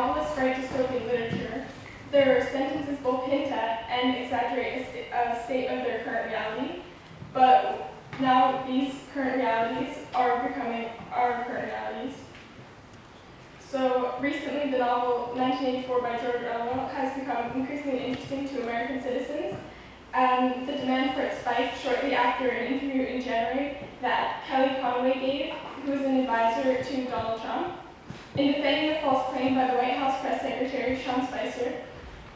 novelists write dystopian literature, their sentences both hint at and exaggerate a state of their current reality, but now these current realities are becoming our current realities. So recently, the novel 1984 by George Orwell has become increasingly interesting to American citizens. The demand for it spiked shortly after an interview in January that Kelly Conway gave, who was an advisor to Donald Trump, in defending the false claim by the White House press secretary, Sean Spicer,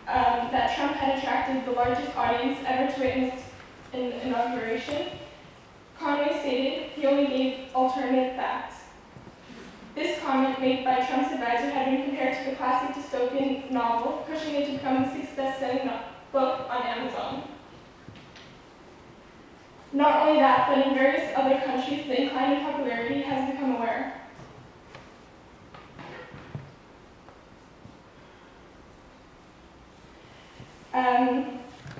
that Trump had attracted the largest audience ever to witness an inauguration. Conway stated he only gave alternative facts. This comment made by Trump's advisor had been compared to the classic dystopian novel, pushing it to become the 6th best-selling book on Amazon. Not only that, but in various other countries, the incline in popularity has become aware.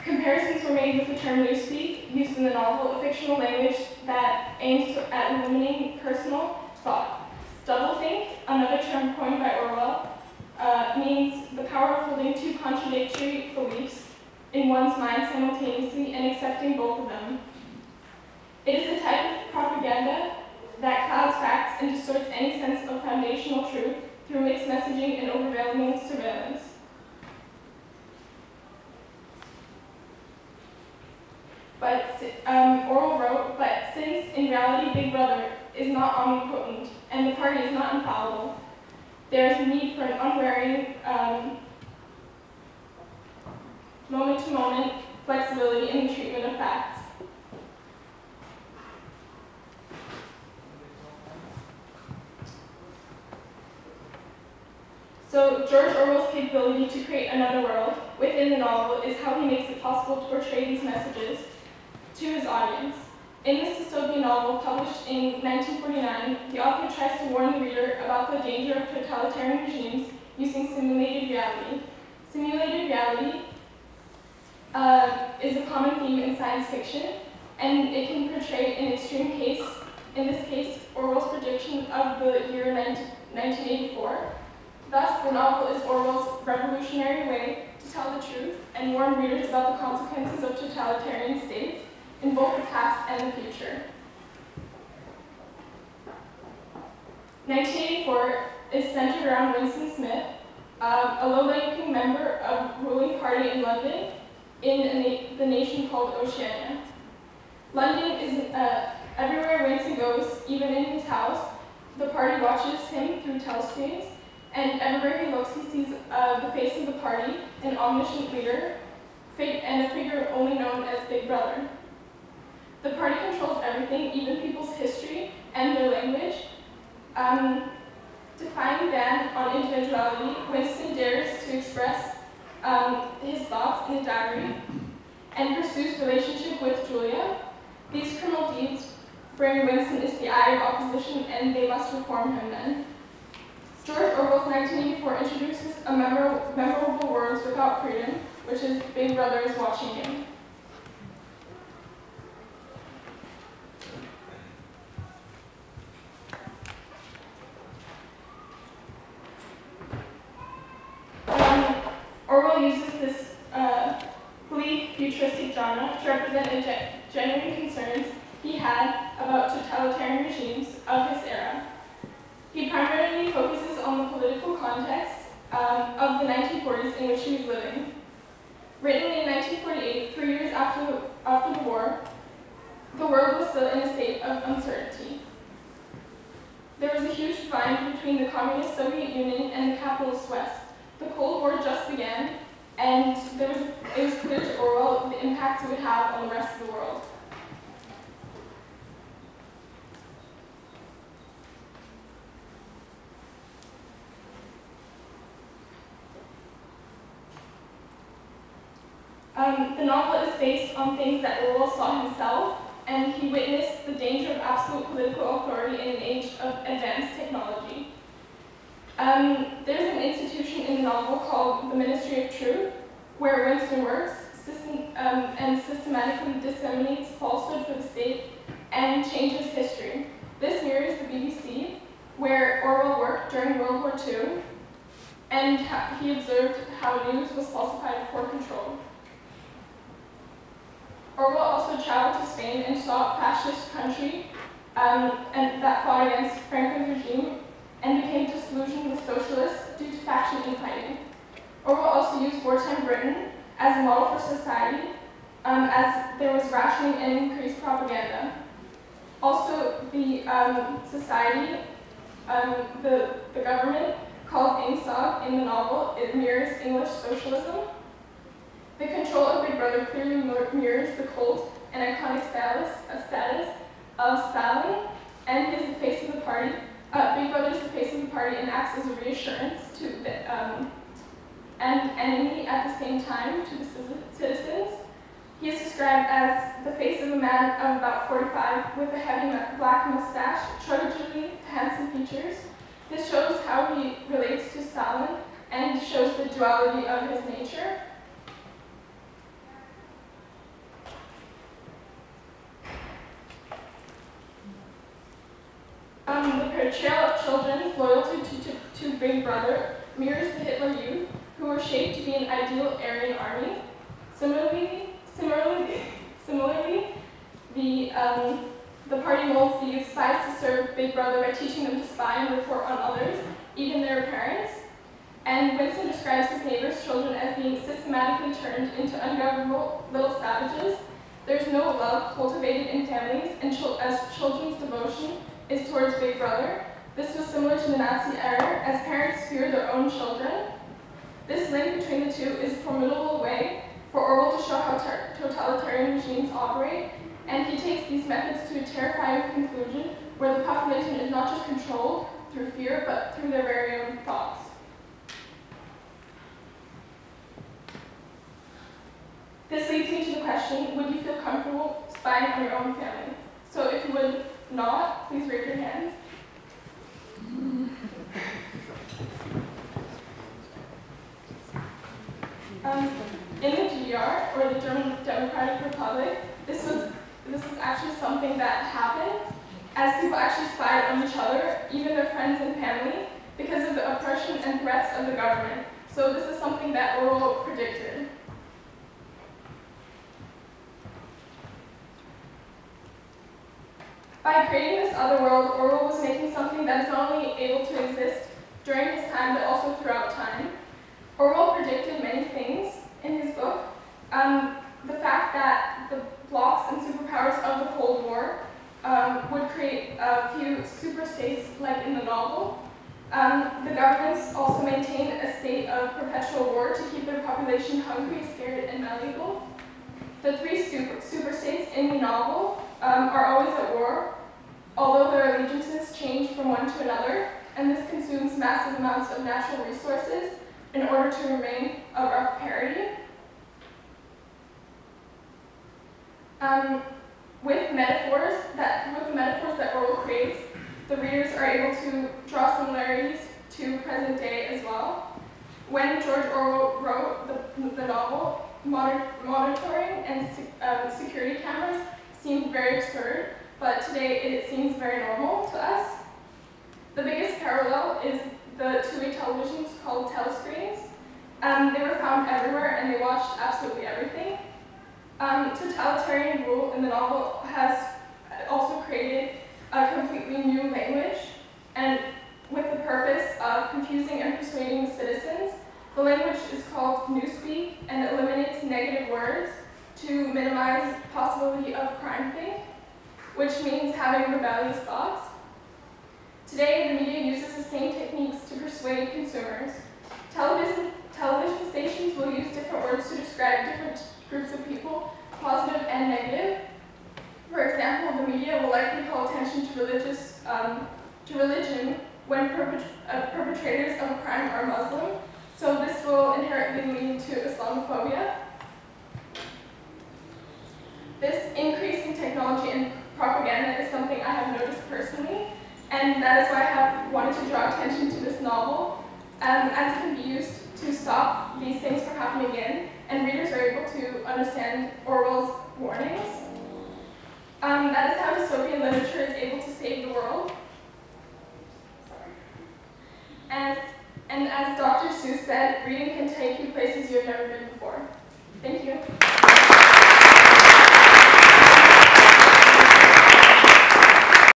Comparisons were made with the term newspeak, used in the novel, a fictional language that aims at eliminating personal thought. Doublethink, another term coined by Orwell, means the power of holding two contradictory beliefs in one's mind simultaneously and accepting both of them. It is a type of propaganda that clouds facts and distorts any sense of foundational truth through mixed messaging and overwhelming surveillance. But Orwell wrote, but since in reality Big Brother is not omnipotent and the party is not infallible, there is a need for an unwearying moment-to-moment flexibility in the treatment of facts. So George Orwell's capability to create another world within the novel is how he makes it possible to portray these messages to his audience. In this dystopian novel, published in 1949, the author tries to warn the reader about the danger of totalitarian regimes using simulated reality. Simulated reality is a common theme in science fiction, and it can portray an extreme case, in this case, Orwell's prediction of the year 1984. Thus, the novel is Orwell's revolutionary way to tell the truth and warn readers about the consequences of totalitarian states in both the past and the future. 1984 is centered around Winston Smith, a low-ranking member of a ruling party in London in the nation called Oceania. London is everywhere Winston goes, even in his house. The party watches him through telescreens, and everywhere he looks, he sees the face of the party, an omniscient leader, and a figure only known as Big Brother. The party controls everything, even people's history and their language. Defying ban on individuality, Winston dares to express his thoughts in a diary and pursues relationship with Julia. These criminal deeds bring Winston into the eye of opposition, and they must reform him then. George Orwell's 1984 introduces a memorable words without freedom, which is Big Brother is watching you. Orwell uses this bleak, futuristic genre to represent the genuine concerns he had about totalitarian regimes of his era. He primarily focuses on the political context of the 1940s in which he was living. Written in 1948, 3 years after the war, the world was still in a state of uncertainty. There was a huge divide between the communist Soviet Union and the capitalist West. The Cold War just began, and it was clear to Orwell the impacts it would have on the rest of the world. The novel is based on things that Orwell saw himself, and he witnessed the danger of absolute political authority in an age of advanced technology. There's an institution in the novel called the Ministry of Truth, where Winston works and systematically disseminates falsehood for the state and changes history. This mirrors the BBC, where Orwell worked during World War II, and Spain and saw a fascist country and that fought against Franco's regime and became disillusioned with socialists due to faction infighting. Orwell also used wartime Britain as a model for society, as there was rationing and increased propaganda. Also, the society, the government, called Ingstag in the novel, it mirrors English socialism. The control of Big Brother clearly mirrors the cult and iconic status of Stalin, and is the face of the party. Big Brother is the face of the party and acts as a reassurance to the and enemy at the same time to the citizens. He is described as the face of a man of about 45 with a heavy black mustache, tragically handsome features. This shows how he relates to Stalin and shows the duality of his nature. The portrayal of children's loyalty to Big Brother mirrors the Hitler Youth, who were shaped to be an ideal Aryan army. Similarly, the party molds the youth spies to serve Big Brother by teaching them to spy and report on others, even their parents. And Winston describes his neighbors' children as being systematically turned into ungovernable little savages. There's no love cultivated in families, and as children's devotion is towards Big Brother. This was similar to the Nazi era, as parents fear their own children. This link between the two is a formidable way for Orwell to show how totalitarian regimes operate, and he takes these methods to a terrifying conclusion where the population is not just controlled through fear, but through their very own thoughts. This leads me to the question, would you feel comfortable spying on your own family? So if you would not, please raise your hands. In the GDR, or the German Democratic Republic, this is actually something that happened, as people actually spied on each other, even their friends and family, because of the oppression and threats of the government. So this is something that Orwell predicted. By creating this other world, Orwell was making something that is not only able to exist during his time, but also throughout time. Orwell predicted many things in his book. The fact that the blocs and superpowers of the Cold War would create a few superstates like in the novel. The governments also maintain a state of perpetual war to keep their population hungry, scared, and malleable. The three superstates in the novel are always at war, although their allegiances change from one to another, and this consumes massive amounts of natural resources in order to remain a rough parity. With the metaphors that Orwell creates, the readers are able to draw similarities to present day as well. When George Orwell wrote the novel, monitoring and security cameras seemed very absurd, but today it seems very normal to us. The biggest parallel is the two-way televisions called telescreens. They were found everywhere and they watched absolutely everything. Totalitarian rule in the novel has also created a completely new language, and with the purpose of confusing and persuading the citizens. The language is called newspeak and it eliminates negative words to minimize possibility of crime think, which means having rebellious thoughts. Today, the media uses the same techniques to persuade consumers. Television stations will use different words to describe different groups of people, positive and negative. For example, the media will likely call attention to religion when perpetrators of a crime are Muslim, so this will inherently lead to Islamophobia. This increase in technology and propaganda is something I have noticed personally, and that is why I have wanted to draw attention to this novel, as it can be used to stop these things from happening again, and readers are able to understand Orwell's warnings. That is how dystopian literature is able to save the world. And as Dr. Seuss said, reading can take you places you have never been before. Thank you.